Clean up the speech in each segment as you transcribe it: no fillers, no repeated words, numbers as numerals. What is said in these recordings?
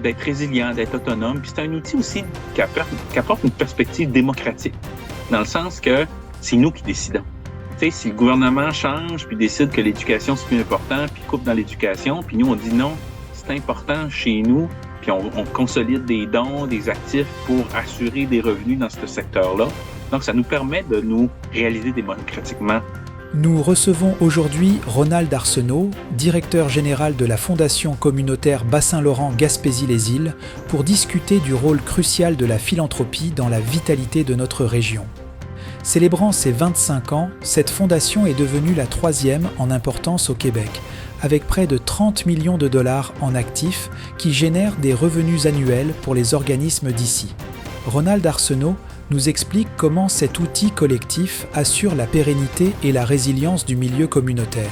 d'être résilient, d'être autonome. Puis c'est un outil aussi qui apporte une perspective démocratique, dans le sens que c'est nous qui décidons. Tu sais, si le gouvernement change puis décide que l'éducation c'est plus important, puis coupe dans l'éducation, puis nous on dit non, c'est important chez nous, puis on consolide des dons, des actifs pour assurer des revenus dans ce secteur-là. Donc ça nous permet de nous réaliser démocratiquement. Nous recevons aujourd'hui Ronald Arsenault, directeur général de la Fondation communautaire Bassin-Laurent Gaspésie-les-Îles, pour discuter du rôle crucial de la philanthropie dans la vitalité de notre région. Célébrant ses 25 ans, cette fondation est devenue la 3e en importance au Québec, avec près de 30 millions de dollars en actifs qui génèrent des revenus annuels pour les organismes d'ici. Ronald Arsenault nous explique comment cet outil collectif assure la pérennité et la résilience du milieu communautaire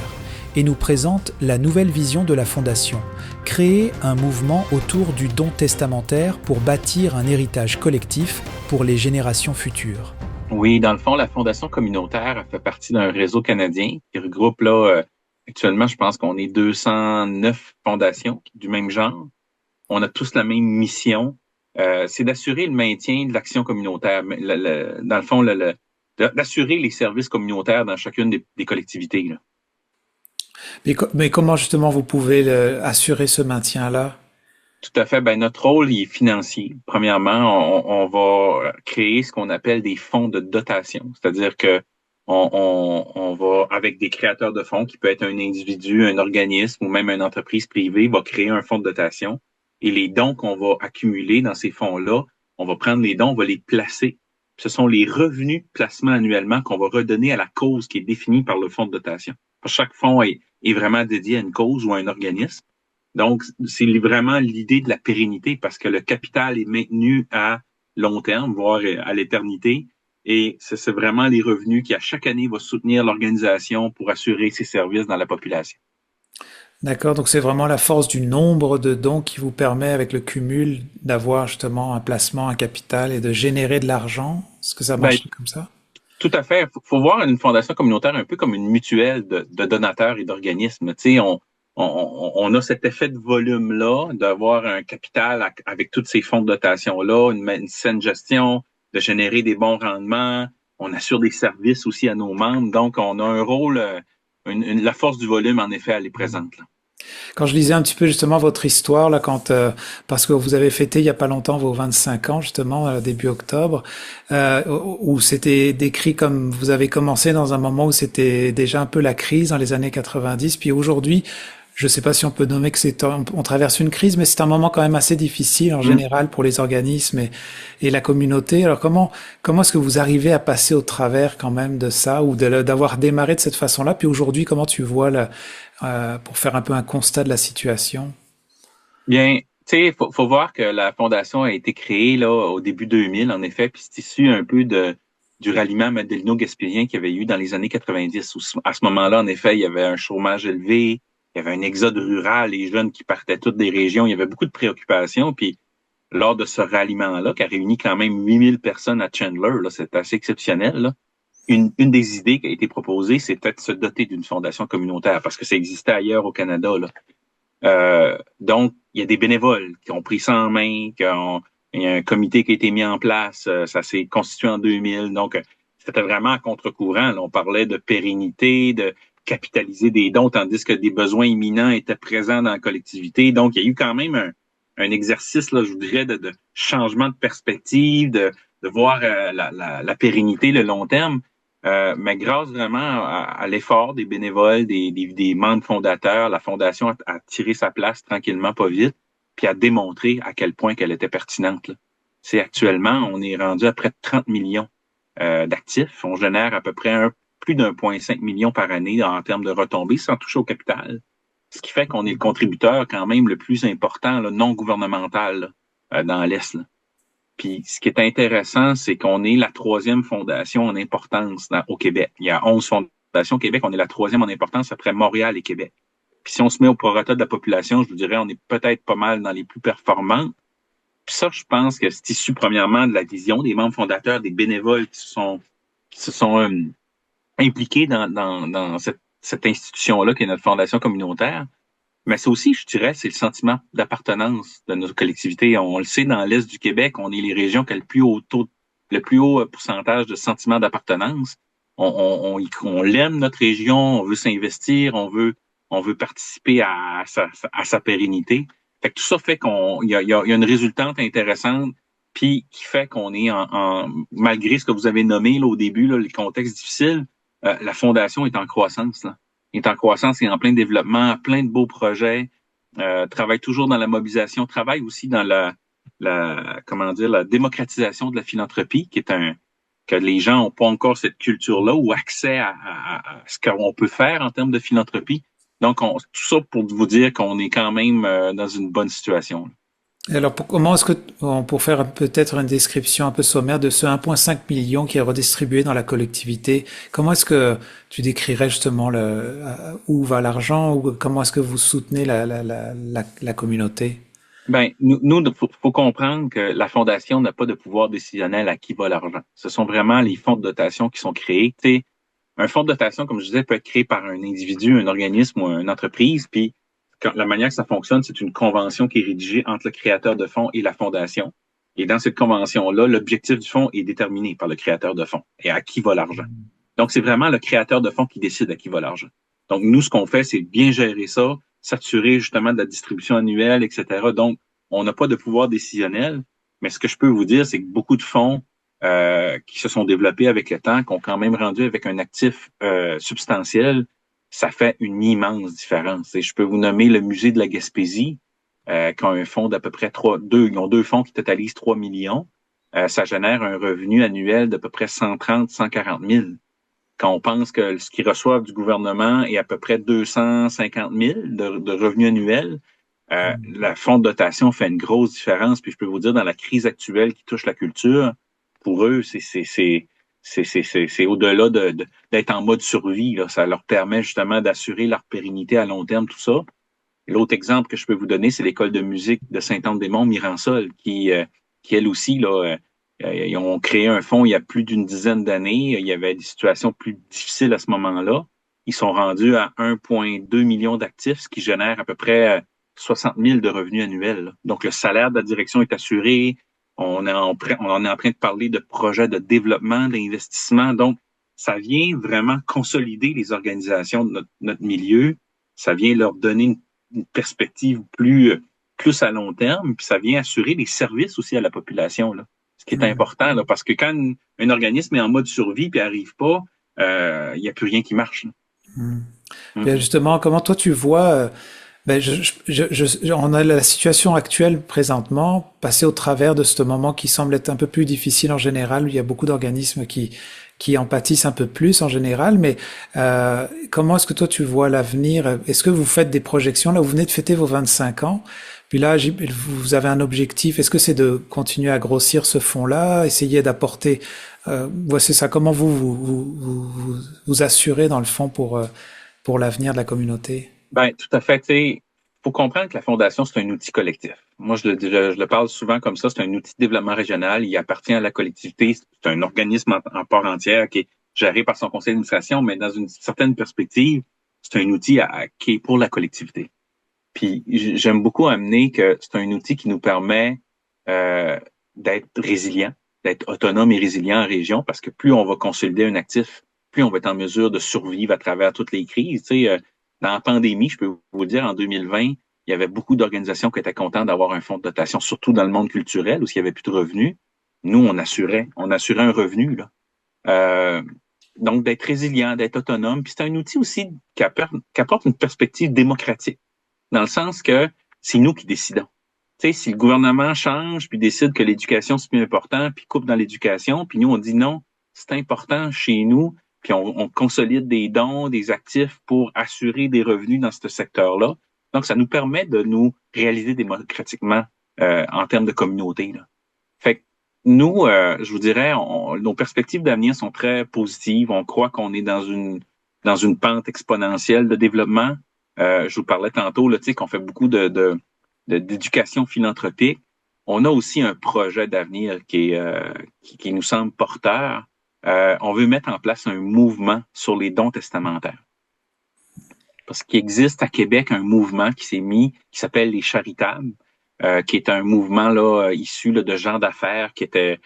et nous présente la nouvelle vision de la Fondation, créer un mouvement autour du don testamentaire pour bâtir un héritage collectif pour les générations futures. Oui, dans le fond, la Fondation communautaire elle fait partie d'un réseau canadien qui regroupe là, actuellement, je pense qu'on est 209 fondations du même genre. On a tous la même mission. C'est d'assurer le maintien de l'action communautaire. Dans le fond, d'assurer les services communautaires dans chacune des collectivités, là. Mais comment justement vous pouvez assurer ce maintien-là? Tout à fait. Ben, notre rôle il est financier. Premièrement, on va créer ce qu'on appelle des fonds de dotation. C'est-à-dire que on va, avec des créateurs de fonds, qui peut être un individu, un organisme ou même une entreprise privée, va créer un fonds de dotation. Et les dons qu'on va accumuler dans ces fonds-là, on va prendre les dons, on va les placer. Ce sont les revenus de placement annuellement qu'on va redonner à la cause qui est définie par le fonds de dotation. Chaque fonds est vraiment dédié à une cause ou à un organisme. Donc, c'est vraiment l'idée de la pérennité parce que le capital est maintenu à long terme, voire à l'éternité. Et c'est vraiment les revenus qui, à chaque année, vont soutenir l'organisation pour assurer ses services dans la population. D'accord, donc c'est vraiment la force du nombre de dons qui vous permet, avec le cumul, d'avoir justement un placement, un capital et de générer de l'argent. Est-ce que ça Ben, marche comme ça? tout à fait. Faut voir une fondation communautaire un peu comme une mutuelle de donateurs et d'organismes. Tu sais, on a cet effet de volume-là, d'avoir un capital avec tous ces fonds de dotation-là, une saine gestion, de générer des bons rendements. On assure des services aussi à nos membres. Donc, on a un rôle, la force du volume, en effet, elle est présente, là. Quand je lisais un petit peu justement votre histoire, là, parce que vous avez fêté il y a pas longtemps vos 25 ans, justement, début octobre, où c'était décrit comme vous avez commencé dans un moment où c'était déjà un peu la crise dans les années 90, puis aujourd'hui, je ne sais pas si on peut nommer que on traverse une crise, mais c'est un moment quand même assez difficile en général pour les organismes et la communauté. Alors comment est-ce que vous arrivez à passer au travers quand même de ça ou d'avoir démarré de cette façon-là? Puis aujourd'hui, comment tu vois pour faire un peu un constat de la situation? Bien, tu sais, faut voir que la fondation a été créée là au début 2000, en effet, puis c'est issu un peu du ralliement Madelino-Gaspésien qu'il y avait eu dans les années 90. À ce moment-là, en effet, il y avait un chômage élevé, il y avait un exode rural, les jeunes qui partaient toutes des régions, il y avait beaucoup de préoccupations, puis lors de ce ralliement-là, qui a réuni quand même 8000 personnes à Chandler, là, c'est assez exceptionnel, là. Une des idées qui a été proposée, c'était de se doter d'une fondation communautaire, parce que ça existait ailleurs au Canada, là. Donc, il y a des bénévoles qui ont pris ça en main, il y a un comité qui a été mis en place, ça s'est constitué en 2000. Donc, c'était vraiment à contre-courant, là. On parlait de pérennité, de capitaliser des dons, tandis que des besoins imminents étaient présents dans la collectivité. Donc, il y a eu quand même un exercice, là, je vous dirais, de changement de perspective, de voir la pérennité, le long terme. Mais grâce vraiment à l'effort des bénévoles, des membres fondateurs, la fondation a tiré sa place tranquillement, pas vite, puis a démontré à quel point qu'elle était pertinente, là. C'est actuellement, on est rendu à près de 30 millions d'actifs. On génère à peu près plus d'1,5 million par année en termes de retombées, sans toucher au capital. Ce qui fait qu'on est le contributeur quand même le plus important, là, non gouvernemental, là, dans l'Est, là. Puis, ce qui est intéressant, c'est qu'on est la 3e fondation en importance au Québec. Il y a 11 fondations au Québec. On est la 3e en importance après Montréal et Québec. Puis, si on se met au prorata de la population, je vous dirais, on est peut-être pas mal dans les plus performants. Puis ça, je pense que c'est issu premièrement de la vision des membres fondateurs, des bénévoles qui se sont impliqués dans cette institution-là qui est notre fondation communautaire. Mais c'est aussi, je dirais, c'est le sentiment d'appartenance de notre collectivité. On le sait, dans l'Est du Québec, on est les régions qui ont le plus haut pourcentage de sentiment d'appartenance. On l'aime, notre région, on veut s'investir, on veut participer à sa pérennité. Fait que tout ça fait il y a une résultante intéressante, puis qui fait qu'on est malgré ce que vous avez nommé là, au début, là, les contextes difficiles, la fondation est en croissance, là. Est en croissance et en plein développement, plein de beaux projets, travaille toujours dans la mobilisation, travaille aussi dans la démocratisation de la philanthropie, que les gens n'ont pas encore cette culture-là ou accès à ce qu'on peut faire en termes de philanthropie. Donc, tout ça pour vous dire qu'on est quand même dans une bonne situation. Et alors, comment est-ce que, pour faire peut-être une description un peu sommaire de ce 1,5 million qui est redistribué dans la collectivité, comment est-ce que tu décrirais justement où va l'argent ou comment est-ce que vous soutenez la communauté? Ben, faut comprendre que la Fondation n'a pas de pouvoir décisionnel à qui va l'argent. Ce sont vraiment les fonds de dotation qui sont créés. Tu sais, un fonds de dotation, comme je disais, peut être créé par un individu, un organisme ou une entreprise, puis la manière que ça fonctionne, c'est une convention qui est rédigée entre le créateur de fonds et la fondation. Et dans cette convention-là, l'objectif du fonds est déterminé par le créateur de fonds et à qui va l'argent. Donc, c'est vraiment le créateur de fonds qui décide à qui va l'argent. Donc, nous, ce qu'on fait, c'est bien gérer ça, s'assurer justement de la distribution annuelle, etc. Donc, on n'a pas de pouvoir décisionnel, mais ce que je peux vous dire, c'est que beaucoup de fonds qui se sont développés avec le temps, qui ont quand même rendu avec un actif substantiel, ça fait une immense différence. Et je peux vous nommer le musée de la Gaspésie, qui a un fonds d'à peu près ils ont deux fonds qui totalisent 3 millions. Ça génère un revenu annuel d'à peu près 130, 140 000. Quand on pense que ce qu'ils reçoivent du gouvernement est à peu près 250 000 de revenus annuels, la fonds de dotation fait une grosse différence. Puis je peux vous dire, dans la crise actuelle qui touche la culture, pour eux, c'est au-delà d'être en mode survie. Là. Ça leur permet justement d'assurer leur pérennité à long terme, tout ça. L'autre exemple que je peux vous donner, c'est l'école de musique de Saint-Anne-des-Monts, Miransol, qui elle aussi, là, ils ont créé un fonds il y a plus d'une dizaine d'années. Il y avait des situations plus difficiles à ce moment-là. Ils sont rendus à 1,2 million d'actifs, ce qui génère à peu près 60 000 de revenus annuels. Là. Donc, le salaire de la direction est assuré. On est en train de parler de projets de développement, d'investissement. Donc, ça vient vraiment consolider les organisations de notre milieu. Ça vient leur donner une perspective plus à long terme, puis ça vient assurer des services aussi à la population, là. Ce qui est important, là, parce que quand un organisme est en mode survie puis n'arrive pas, il n'y a plus rien qui marche. Bien justement, comment toi tu vois on a la situation actuelle présentement, passée au travers de ce moment qui semble être un peu plus difficile en général, où il y a beaucoup d'organismes qui en pâtissent un peu plus en général, mais comment est-ce que toi tu vois l'avenir? Est-ce que vous faites des projections? Là, vous venez de fêter vos 25 ans, puis là, vous avez un objectif. Est-ce que c'est de continuer à grossir ce fonds-là, essayer d'apporter... c'est ça, comment vous assurez dans le fond pour l'avenir de la communauté? Ben, tout à fait. Il faut comprendre que la Fondation, c'est un outil collectif. Moi, je le parle souvent comme ça, c'est un outil de développement régional. Il appartient à la collectivité. C'est un organisme en part entière qui est géré par son conseil d'administration, mais dans une certaine perspective, c'est un outil qui est pour la collectivité. Puis, j'aime beaucoup amener que c'est un outil qui nous permet d'être résilient, d'être autonome et résilient en région, parce que plus on va consolider un actif, plus on va être en mesure de survivre à travers toutes les crises. Tu sais, dans la pandémie, je peux vous dire, en 2020, il y avait beaucoup d'organisations qui étaient contentes d'avoir un fonds de dotation, surtout dans le monde culturel, où il n'y avait plus de revenus. Nous, on assurait un revenu, là. Donc, d'être résilient, d'être autonome. Puis c'est un outil aussi qui apporte une perspective démocratique, dans le sens que c'est nous qui décidons. Tu sais, si le gouvernement change, puis décide que l'éducation, c'est plus important, puis coupe dans l'éducation, puis nous, on dit non, c'est important chez nous, puis on consolide des dons, des actifs pour assurer des revenus dans ce secteur-là. Donc, ça nous permet de nous réaliser démocratiquement en termes de communauté, là. Fait que nous, je vous dirais, nos perspectives d'avenir sont très positives. On croit qu'on est dans une pente exponentielle de développement. Je vous parlais tantôt, là, tu sais, qu'on fait beaucoup d'éducation philanthropique. On a aussi un projet d'avenir qui nous semble porteur. On veut mettre en place un mouvement sur les dons testamentaires. parce qu'il existe à Québec un mouvement qui s'est mis, qui s'appelle les Charitables, qui est un mouvement là issu là, de gens d'affaires qui étaient,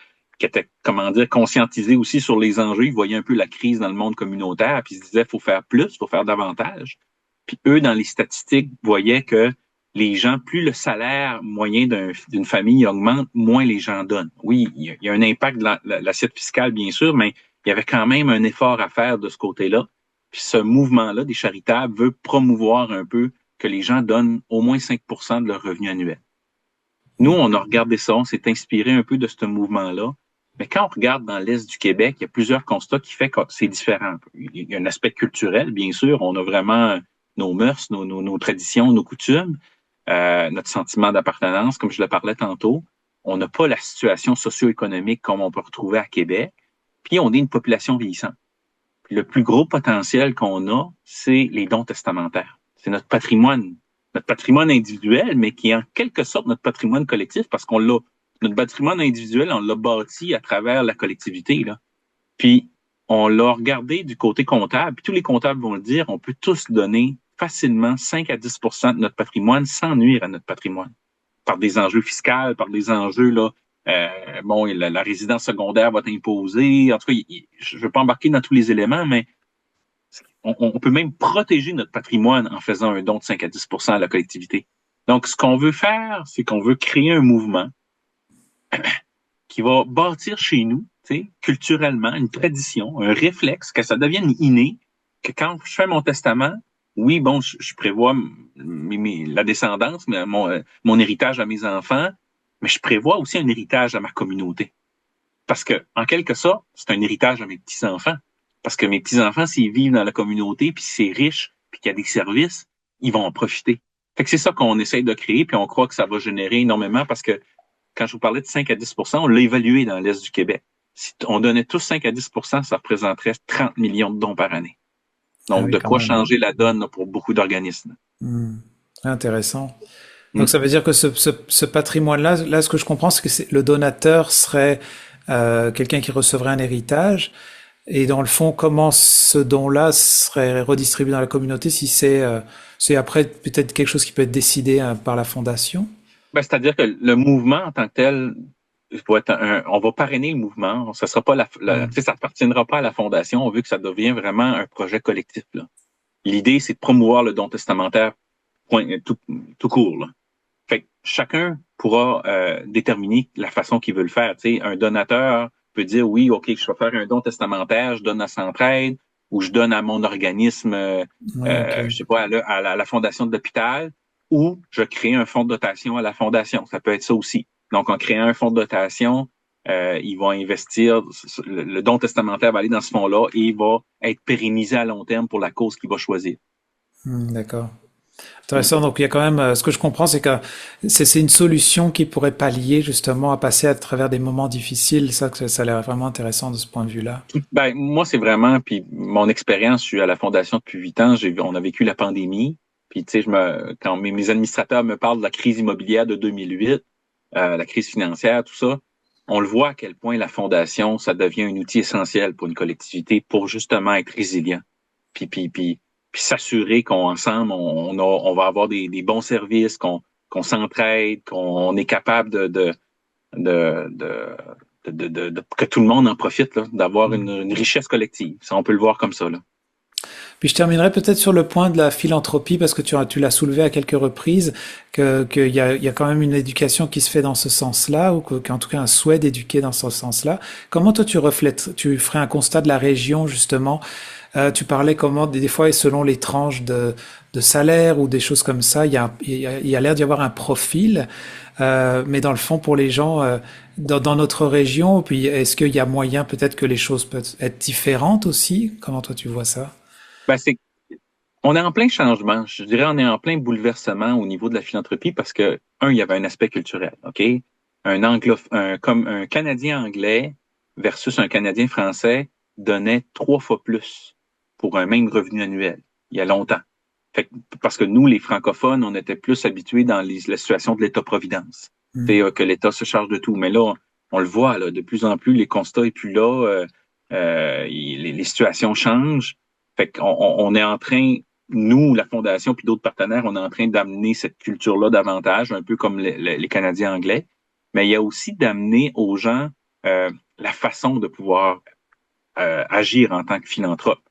comment dire, conscientisés aussi sur les enjeux. Ils voyaient un peu la crise dans le monde communautaire, puis ils se disaient, faut faire plus, faut faire davantage. Puis eux, dans les statistiques, voyaient que les gens, plus le salaire moyen d'une famille augmente, moins les gens donnent. Oui, il y a un impact de l'assiette fiscale, bien sûr, mais il y avait quand même un effort à faire de ce côté-là. Puis ce mouvement-là des charitables veut promouvoir un peu que les gens donnent au moins 5% de leur revenu annuel. Nous, on a regardé ça, on s'est inspiré un peu de ce mouvement-là. Mais quand on regarde dans l'Est du Québec, il y a plusieurs constats qui font que c'est différent. Il y a un aspect culturel, bien sûr. On a vraiment nos mœurs, nos traditions, nos coutumes, notre sentiment d'appartenance, comme je le parlais tantôt. On n'a pas la situation socio-économique comme on peut retrouver à Québec. Puis on est une population vieillissante. Puis le plus gros potentiel qu'on a, c'est les dons testamentaires. C'est notre patrimoine individuel, mais qui est en quelque sorte notre patrimoine collectif parce qu'on l'a. Notre patrimoine individuel, on l'a bâti à travers la collectivité, là. Puis, on l'a regardé du côté comptable, puis tous les comptables vont le dire, on peut tous donner facilement 5 à 10% de notre patrimoine sans nuire à notre patrimoine. Par des enjeux fiscaux, par des enjeux, là, la résidence secondaire va être imposée. En tout cas, je ne veux pas embarquer dans tous les éléments, mais on peut même protéger notre patrimoine en faisant un don de 5 à 10% à la collectivité. Donc, ce qu'on veut faire, c'est qu'on veut créer un mouvement qui va bâtir chez nous, culturellement, une tradition, un réflexe, que ça devienne inné, que quand je fais mon testament, oui, bon, je prévois la descendance, mon héritage à mes enfants, mais je prévois aussi un héritage à ma communauté. Parce que, en quelque sorte, c'est un héritage à mes petits-enfants. Parce que mes petits-enfants, s'ils vivent dans la communauté, puis c'est riche, puis qu'il y a des services, ils vont en profiter. Fait que c'est ça qu'on essaye de créer, puis on croit que ça va générer énormément parce que quand je vous parlais de 5 à 10%, on l'a évalué dans l'Est du Québec. Si on donnait tous 5 à 10%, ça représenterait 30 millions de dons par année. Donc, oui, de quoi changer la donne là, pour beaucoup d'organismes. Intéressant. Donc, ça veut dire que ce patrimoine-là, là, ce que je comprends, c'est que le donateur serait quelqu'un qui recevrait un héritage. Et dans le fond, comment ce don-là serait redistribué dans la communauté si c'est après peut-être quelque chose qui peut être décidé par la fondation? Ben, c'est-à-dire que le mouvement en tant que tel, on va parrainer le mouvement. Ça sera pas ça appartiendra pas à la fondation. On veut que ça devienne vraiment un projet collectif, là. L'idée, c'est de promouvoir le don testamentaire tout court, là. Fait que chacun pourra déterminer la façon qu'il veut le faire. Tu sais, un donateur peut dire oui, ok, je vais faire un don testamentaire, je donne à Centraide ou je donne à mon organisme, je sais pas, à la fondation de l'hôpital. Ou je crée un fonds de dotation à la fondation. Ça peut être ça aussi. Donc, en créant un fonds de dotation, ils vont investir, le don testamentaire va aller dans ce fonds-là et il va être pérennisé à long terme pour la cause qu'il va choisir. D'accord. Intéressant. Donc, il y a quand même, ce que je comprends, c'est que c'est une solution qui pourrait pallier justement à passer à travers des moments difficiles. Ça a l'air vraiment intéressant de ce point de vue-là. Ben, moi, c'est vraiment, puis mon expérience, je suis à la fondation depuis 8 ans, on a vécu la pandémie. Puis, tu sais, quand mes administrateurs me parlent de la crise immobilière de 2008, la crise financière, tout ça, on le voit à quel point la fondation, ça devient un outil essentiel pour une collectivité pour justement être résilient. Puis s'assurer qu'ensemble, on va avoir des bons services, qu'on s'entraide, qu'on est capable que tout le monde en profite, là, d'avoir une richesse collective. Ça, on peut le voir comme ça, là. Puis je terminerai peut-être sur le point de la philanthropie parce que tu l'as soulevé à quelques reprises qu'il y a quand même une éducation qui se fait dans ce sens-là ou qu'en tout cas un souhait d'éduquer dans ce sens-là. Comment toi tu ferais un constat de la région justement? Tu parlais comment des fois selon les tranches de salaire ou des choses comme ça, il y a l'air d'y avoir un profil, mais dans le fond pour les gens dans notre région, puis est-ce qu'il y a moyen peut-être que les choses peuvent être différentes aussi? Comment toi tu vois ça? Ben, on est en plein changement. Je dirais, on est en plein bouleversement au niveau de la philanthropie parce que, il y avait un aspect culturel, OK? Comme un Canadien anglais versus un Canadien français donnait 3 fois plus pour un même revenu annuel, il y a longtemps. Parce que nous, les francophones, on était plus habitués dans la situation de l'État-providence. Que l'État se charge de tout. Mais là, on le voit, là, de plus en plus, les constats et plus là, les situations changent. Fait qu'on est en train, nous, la Fondation, puis d'autres partenaires, on est en train d'amener cette culture-là davantage, un peu comme les Canadiens anglais. Mais il y a aussi d'amener aux gens la façon de pouvoir agir en tant que philanthrope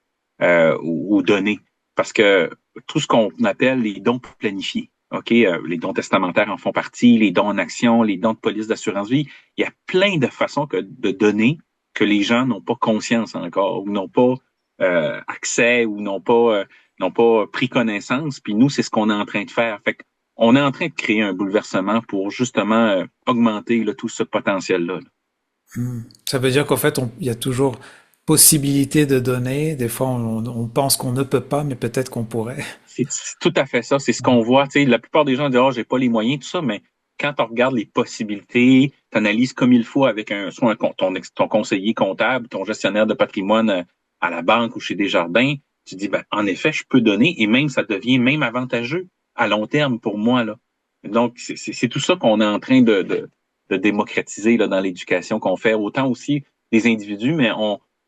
ou donner. Parce que tout ce qu'on appelle les dons planifiés, OK, les dons testamentaires en font partie, les dons en action, les dons de police d'assurance vie, il y a plein de façons de donner que les gens n'ont pas conscience encore, ou n'ont pas accès, ou n'ont pas pris connaissance. Puis nous, c'est ce qu'on est en train de faire. Fait on est en train de créer un bouleversement pour justement augmenter là, tout ce potentiel-là. Là. Ça veut dire qu'en fait, il y a toujours possibilité de donner. Des fois, on pense qu'on ne peut pas, mais peut-être qu'on pourrait. C'est tout à fait ça. C'est ce qu'on voit. Tu sais, la plupart des gens disent, oh, j'ai pas les moyens, tout ça, mais quand on regarde les possibilités, tu analyses comme il faut avec soit ton conseiller comptable, ton gestionnaire de patrimoine à la banque ou chez Desjardins, tu dis, ben, en effet, je peux donner et même ça devient même avantageux à long terme pour moi, là. Donc, c'est tout ça qu'on est en train de démocratiser là, dans l'éducation qu'on fait, autant aussi des individus, mais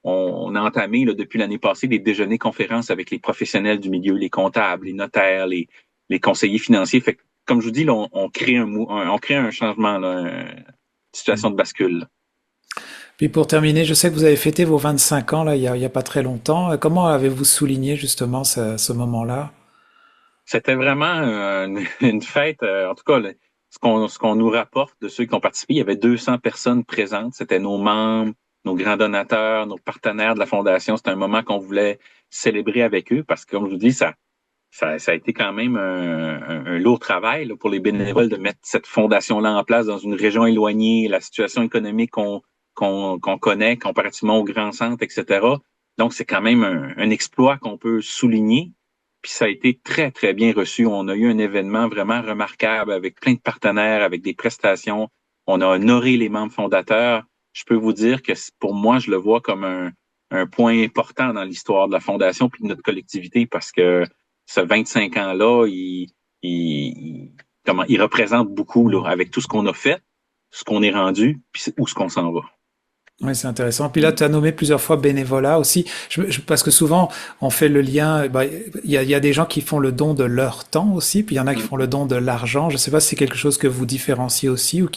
on a entamé là, depuis l'année passée des déjeuners-conférences avec les professionnels du milieu, les comptables, les notaires, les conseillers financiers. Fait que, comme je vous dis, là, on crée on crée un changement, là, une situation de bascule. Là. Puis pour terminer, je sais que vous avez fêté vos 25 ans là, il y a pas très longtemps. Comment avez-vous souligné justement moment-là? C'était vraiment une fête, en tout cas, là, ce qu'on nous rapporte de ceux qui ont participé, il y avait 200 personnes présentes. C'était nos membres, nos grands donateurs, nos partenaires de la Fondation. C'était un moment qu'on voulait célébrer avec eux parce que, comme je vous dis, ça a été quand même un lourd travail là, pour les bénévoles de mettre cette fondation-là en place dans une région éloignée, la situation économique qu'on connaît comparativement aux grands centres, etc. Donc, c'est quand même un exploit qu'on peut souligner. Puis ça a été très, très bien reçu. On a eu un événement vraiment remarquable avec plein de partenaires, avec des prestations. On a honoré les membres fondateurs. Je peux vous dire que pour moi, je le vois comme un point important dans l'histoire de la Fondation puis de notre collectivité parce que ce 25 ans-là, il représente beaucoup là, avec tout ce qu'on a fait, ce qu'on est rendu, puis où ce qu'on s'en va. Oui, c'est intéressant. Puis là, tu as nommé plusieurs fois bénévolat aussi, parce que souvent, on fait le lien, bah, il y a des gens qui font le don de leur temps aussi, puis il y en a qui font le don de l'argent. Je sais pas si c'est quelque chose que vous différenciez aussi ou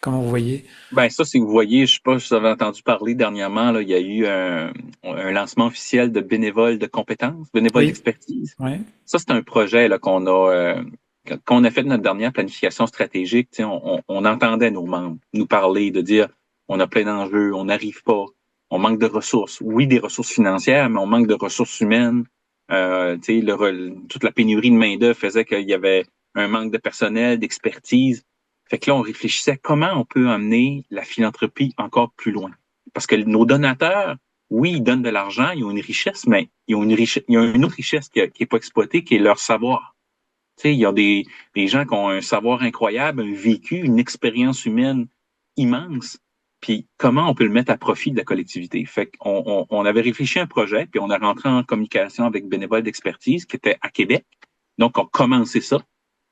comment vous voyez? Ben ça, si vous voyez, je sais pas si vous avez entendu parler dernièrement, là, il y a eu un lancement officiel de bénévoles de compétences, bénévoles Oui, d'expertise. oui. Ça, c'est un projet là, qu'on a fait de notre dernière planification stratégique. On entendait nos membres nous parler, de dire on a plein d'enjeux, on n'arrive pas, on manque de ressources. Oui, des ressources financières, mais on manque de ressources humaines. Toute la pénurie de main-d'œuvre faisait qu'il y avait un manque de personnel, d'expertise. Fait que là, on réfléchissait comment on peut amener la philanthropie encore plus loin. Parce que nos donateurs, oui, ils donnent de l'argent, ils ont une richesse, mais ils ont il y a une autre richesse qui est pas exploitée, qui est leur savoir. Tu sais, il y a des gens qui ont un savoir incroyable, un vécu, une expérience humaine immense. Puis comment on peut le mettre à profit de la collectivité? Fait qu'on on avait réfléchi à un projet, puis on a rentré en communication avec Bénévoles d'expertise qui était à Québec. Donc, on a commencé ça.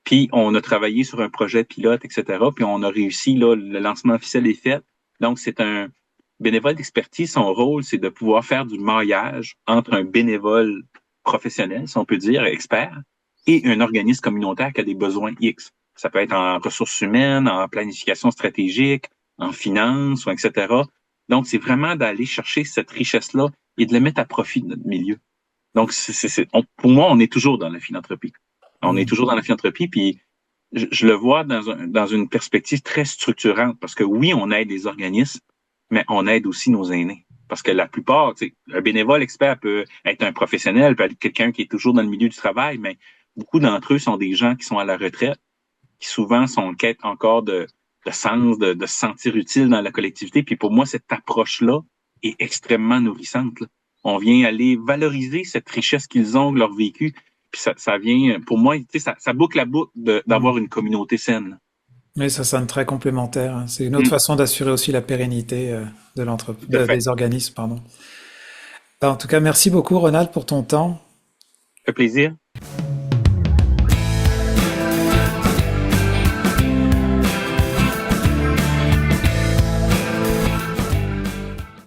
Puis on a travaillé sur un projet pilote, etc. Puis on a réussi, là, le lancement officiel est fait. Donc, c'est un bénévole d'expertise. Son rôle, c'est de pouvoir faire du maillage entre un bénévole professionnel, si on peut dire, expert, et un organisme communautaire qui a des besoins X. Ça peut être en ressources humaines, en planification stratégique, en finance, etc. Donc, c'est vraiment d'aller chercher cette richesse-là et de la mettre à profit de notre milieu. Donc, pour moi, on est toujours dans la philanthropie. On est toujours dans la philanthropie, puis je le vois dans une perspective très structurante, parce que oui, on aide les organismes, mais on aide aussi nos aînés. Parce que la plupart, tu sais, un bénévole expert peut être un professionnel, peut être quelqu'un qui est toujours dans le milieu du travail, mais beaucoup d'entre eux sont des gens qui sont à la retraite, qui souvent sont en quête encore de sens, de se sentir utile dans la collectivité. Puis pour moi, cette approche-là est extrêmement nourrissante. Là. On vient aller valoriser cette richesse qu'ils ont, leur vécu. Puis ça vient, pour moi, tu sais, ça boucle la boucle d'avoir une communauté saine. Oui, ça sonne très complémentaire, hein. C'est une autre façon d'assurer aussi la pérennité Tout à fait. des organismes, pardon. En tout cas, merci beaucoup, Ronald, pour ton temps. Ça fait plaisir.